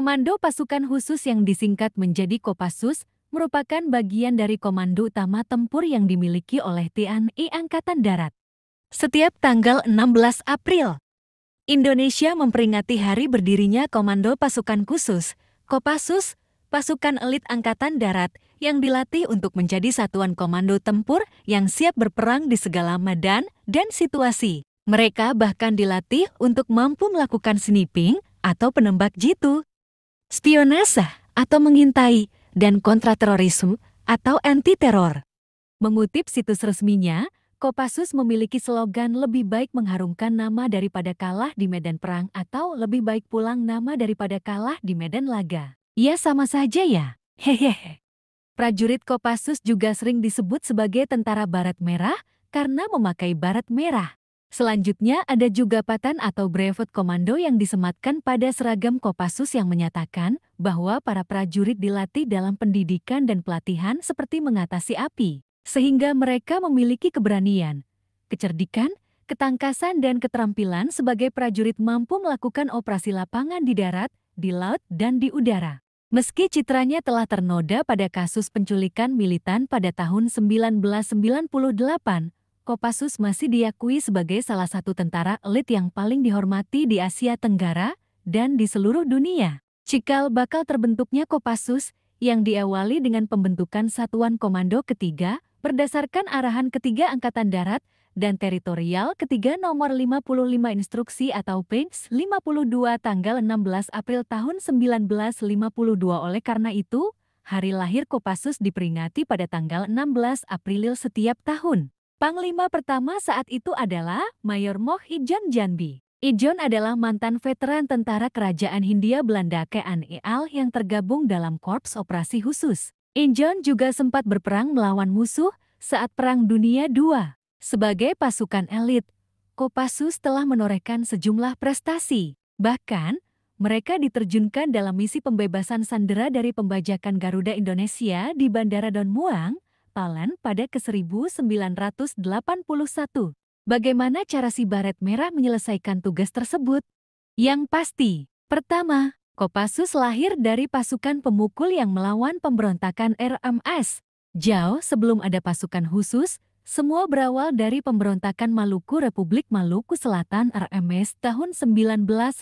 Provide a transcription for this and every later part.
Komando Pasukan Khusus yang disingkat menjadi Kopassus merupakan bagian dari komando utama tempur yang dimiliki oleh TNI Angkatan Darat. Setiap tanggal 16 April, Indonesia memperingati hari berdirinya Komando Pasukan Khusus, Kopassus, pasukan elit Angkatan Darat yang dilatih untuk menjadi satuan komando tempur yang siap berperang di segala medan dan situasi. Mereka bahkan dilatih untuk mampu melakukan sniping atau penembak jitu, spionase atau mengintai, dan kontraterorisme atau anti-teror. Mengutip situs resminya, Kopassus memiliki slogan lebih baik mengharumkan nama daripada kalah di medan perang atau lebih baik pulang nama daripada kalah di medan laga. Ya sama saja ya, hehehe. Prajurit Kopassus juga sering disebut sebagai tentara baret merah karena memakai baret merah. Selanjutnya ada juga patan atau brevet komando yang disematkan pada seragam Kopassus yang menyatakan bahwa para prajurit dilatih dalam pendidikan dan pelatihan seperti mengatasi api, sehingga mereka memiliki keberanian, kecerdikan, ketangkasan dan keterampilan sebagai prajurit mampu melakukan operasi lapangan di darat, di laut, dan di udara. Meski citranya telah ternoda pada kasus penculikan militan pada tahun 1998, Kopassus masih diakui sebagai salah satu tentara elit yang paling dihormati di Asia Tenggara dan di seluruh dunia. Cikal bakal terbentuknya Kopassus yang diawali dengan pembentukan Satuan Komando Ketiga berdasarkan arahan Ketiga Angkatan Darat dan Teritorial Ketiga nomor 55 Instruksi atau PINS 52 tanggal 16 April tahun 1952. Oleh karena itu, hari lahir Kopassus diperingati pada tanggal 16 April setiap tahun. Panglima pertama saat itu adalah Mayor Moh Ijon Janbi. Ijon adalah mantan veteran tentara Kerajaan Hindia Belanda KNEAL yang tergabung dalam Korps Operasi Khusus. Ijon juga sempat berperang melawan musuh saat Perang Dunia II. Sebagai pasukan elit, Kopassus telah menorehkan sejumlah prestasi. Bahkan, mereka diterjunkan dalam misi pembebasan sandera dari pembajakan Garuda Indonesia di Bandara Don Muang, Palen pada ke-1981. Bagaimana cara si Baret Merah menyelesaikan tugas tersebut? Yang pasti, pertama, Kopassus lahir dari pasukan pemukul yang melawan pemberontakan RMS. Jauh sebelum ada pasukan khusus, semua berawal dari pemberontakan Maluku Republik Maluku Selatan RMS tahun 1950.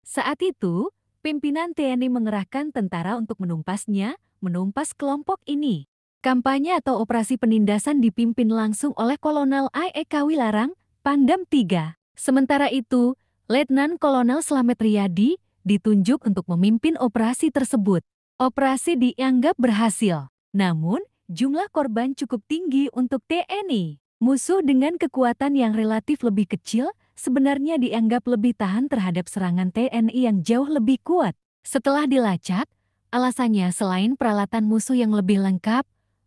Saat itu, pimpinan TNI mengerahkan tentara untuk menumpas kelompok ini. Kampanye atau operasi penindasan dipimpin langsung oleh Kolonel I.E. Kawilarang, Pangdam III. Sementara itu, Letnan Kolonel Slamet Riyadi ditunjuk untuk memimpin operasi tersebut. Operasi dianggap berhasil, namun jumlah korban cukup tinggi untuk TNI. Musuh dengan kekuatan yang relatif lebih kecil sebenarnya dianggap lebih tahan terhadap serangan TNI yang jauh lebih kuat. Setelah dilacak, alasannya selain peralatan musuh yang lebih lengkap,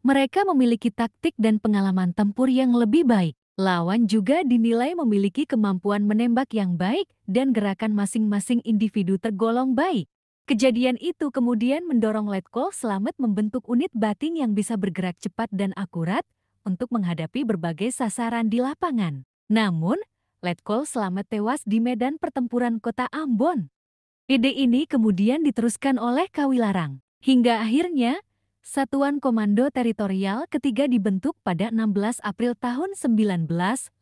mereka memiliki taktik dan pengalaman tempur yang lebih baik. Lawan juga dinilai memiliki kemampuan menembak yang baik dan gerakan masing-masing individu tergolong baik. Kejadian itu kemudian mendorong Letkol Slamet membentuk unit Bating yang bisa bergerak cepat dan akurat untuk menghadapi berbagai sasaran di lapangan. Namun, Letkol Slamet tewas di medan pertempuran kota Ambon. Ide ini kemudian diteruskan oleh Kawilarang. Hingga akhirnya, Satuan Komando Teritorial Ketiga dibentuk pada 16 April tahun 1952.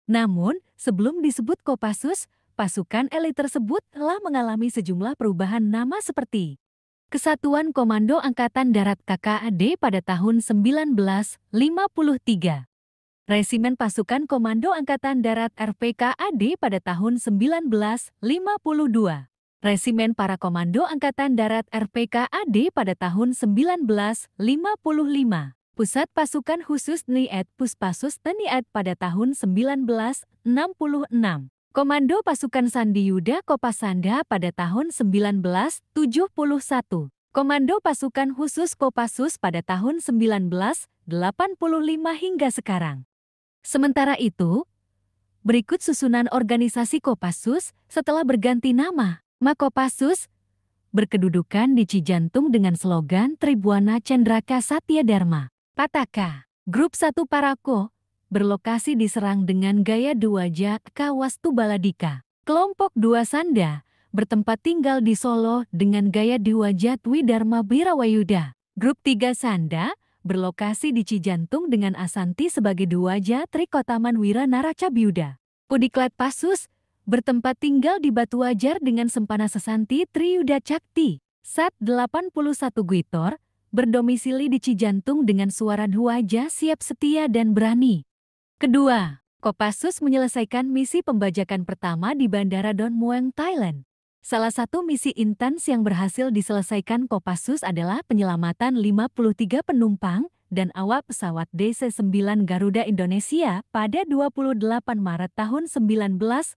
Namun, sebelum disebut Kopassus, pasukan elit tersebut telah mengalami sejumlah perubahan nama seperti Kesatuan Komando Angkatan Darat KKAD pada tahun 1953, Resimen Pasukan Komando Angkatan Darat RPKAD pada tahun 1952, Resimen Para Komando Angkatan Darat RPKAD pada tahun 1955, Pusat Pasukan Khusus NIAD Puspassus TNIAD pada tahun 1966, Komando Pasukan Sandi Yuda Kopasanda pada tahun 1971, Komando Pasukan Khusus Kopassus pada tahun 1985 hingga sekarang. Sementara itu, berikut susunan organisasi Kopassus setelah berganti nama. Kopassus berkedudukan di Cijantung dengan slogan Tribuana Cendraka Satya Dharma. Pataka, Grup 1 Parako, berlokasi di Serang dengan gaya 2 Jak Kawastu Baladika. Kelompok 2 Sanda, bertempat tinggal di Solo dengan gaya Dwijatwi Dharma Birawayuda. Grup 3 Sanda, berlokasi di Cijantung dengan Asanti sebagai Dwijatri Kotaman Wira Naracabyuda. Pudiklat Pasus, bertempat tinggal di Batu Ajar dengan Sempana Sesanti Triyuda Cakti. Sat 81 Gwitor, berdomisili di Cijantung dengan suara Dwija siap setia dan berani. Kedua, Kopassus menyelesaikan misi pembajakan pertama di Bandara Don Mueang, Thailand. Salah satu misi intens yang berhasil diselesaikan Kopassus adalah penyelamatan 53 penumpang dan awak pesawat DC-9 Garuda Indonesia pada 28 Maret tahun 1981.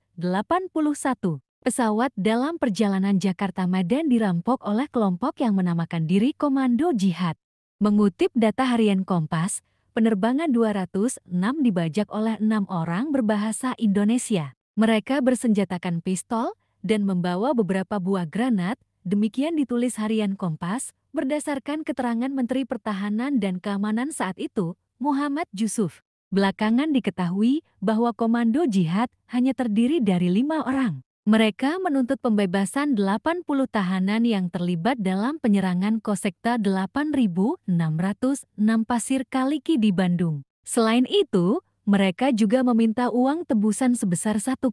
Pesawat dalam perjalanan Jakarta-Medan dirampok oleh kelompok yang menamakan diri Komando Jihad. Mengutip data harian Kompas, penerbangan 206 dibajak oleh 6 orang berbahasa Indonesia. Mereka bersenjatakan pistol dan membawa beberapa buah granat, demikian ditulis harian Kompas, berdasarkan keterangan Menteri Pertahanan dan Keamanan saat itu, Muhammad Yusuf. Belakangan diketahui bahwa Komando Jihad hanya terdiri dari 5 orang. Mereka menuntut pembebasan 80 tahanan yang terlibat dalam penyerangan Kosekta 8606 Pasir Kaliki di Bandung. Selain itu, mereka juga meminta uang tebusan sebesar 1,5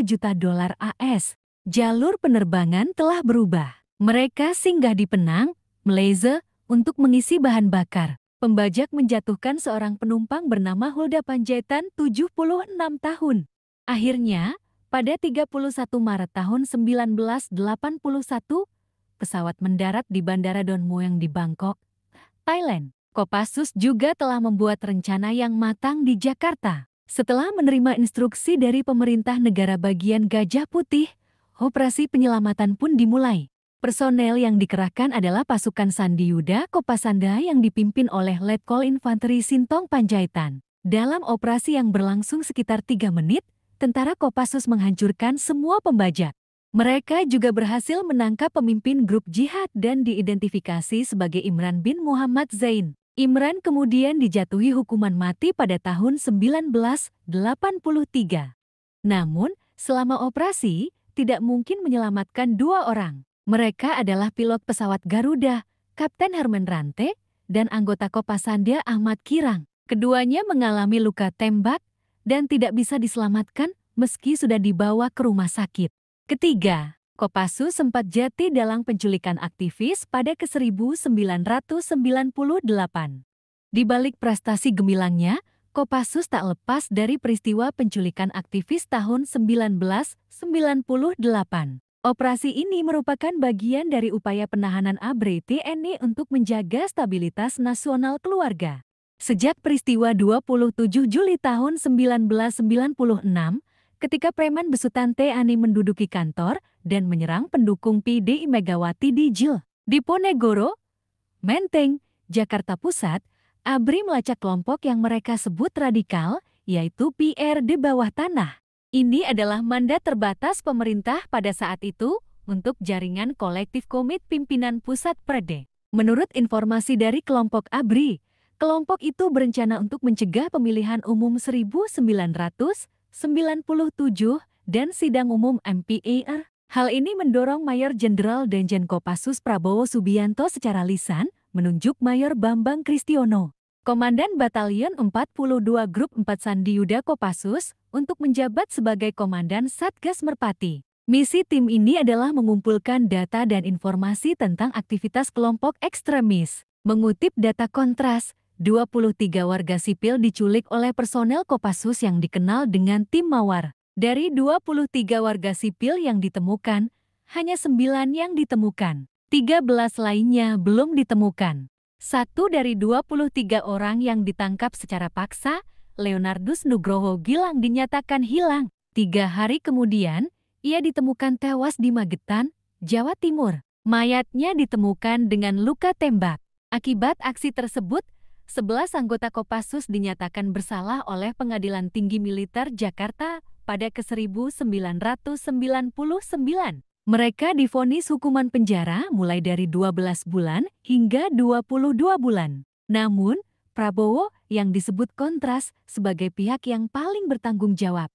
juta dolar AS. Jalur penerbangan telah berubah. Mereka singgah di Penang, Malaysia, untuk mengisi bahan bakar. Pembajak menjatuhkan seorang penumpang bernama Hulda Panjaitan 76 tahun. Akhirnya, pada 31 Maret tahun 1981, pesawat mendarat di Bandara Don Mueang di Bangkok, Thailand. Kopassus juga telah membuat rencana yang matang di Jakarta. Setelah menerima instruksi dari pemerintah negara bagian Gajah Putih, operasi penyelamatan pun dimulai. Personel yang dikerahkan adalah pasukan Sandiyuda Kopasanda yang dipimpin oleh Letkol Infanteri Sintong Panjaitan. Dalam operasi yang berlangsung sekitar 3 menit, tentara Kopassus menghancurkan semua pembajak. Mereka juga berhasil menangkap pemimpin grup jihad dan diidentifikasi sebagai Imran bin Muhammad Zain. Imran kemudian dijatuhi hukuman mati pada tahun 1983. Namun, selama operasi, tidak mungkin menyelamatkan 2 orang. Mereka adalah pilot pesawat Garuda, Kapten Herman Rante, dan anggota Kopasanda Ahmad Kirang. Keduanya mengalami luka tembak dan tidak bisa diselamatkan meski sudah dibawa ke rumah sakit. Ketiga, Kopassus sempat jatuh dalam penculikan aktivis pada ke-1998. Di balik prestasi gemilangnya, Kopassus tak lepas dari peristiwa penculikan aktivis tahun 1998. Operasi ini merupakan bagian dari upaya penahanan ABRI TNI untuk menjaga stabilitas nasional keluarga. Sejak peristiwa 27 Juli tahun 1996, ketika preman besutan TNI menduduki kantor dan menyerang pendukung PDI Megawati di Diponegoro, Menteng, Jakarta Pusat, ABRI melacak kelompok yang mereka sebut radikal, yaitu PRD bawah tanah. Ini adalah mandat terbatas pemerintah pada saat itu untuk jaringan kolektif komit pimpinan pusat PRD. Menurut informasi dari kelompok ABRI, kelompok itu berencana untuk mencegah pemilihan umum 1997 dan sidang umum MPR. Hal ini mendorong Mayor Jenderal Danjen Kopassus Prabowo Subianto secara lisan menunjuk Mayor Bambang Kristiono, Komandan Batalion 42 Grup 4 Sandiyuda Kopassus, untuk menjabat sebagai Komandan Satgas Merpati. Misi tim ini adalah mengumpulkan data dan informasi tentang aktivitas kelompok ekstremis. Mengutip data Kontras, 23 warga sipil diculik oleh personel Kopassus yang dikenal dengan Tim Mawar. Dari 23 warga sipil yang ditemukan, hanya 9 yang ditemukan. 13 lainnya belum ditemukan. 1 dari 23 orang yang ditangkap secara paksa, Leonardus Nugroho Gilang, dinyatakan hilang. 3 hari kemudian, ia ditemukan tewas di Magetan, Jawa Timur. Mayatnya ditemukan dengan luka tembak. Akibat aksi tersebut, 11 anggota Kopassus dinyatakan bersalah oleh Pengadilan Tinggi Militer Jakarta pada ke-1999. Mereka divonis hukuman penjara mulai dari 12 bulan hingga 22 bulan. Namun, Prabowo yang disebut Kontras sebagai pihak yang paling bertanggung jawab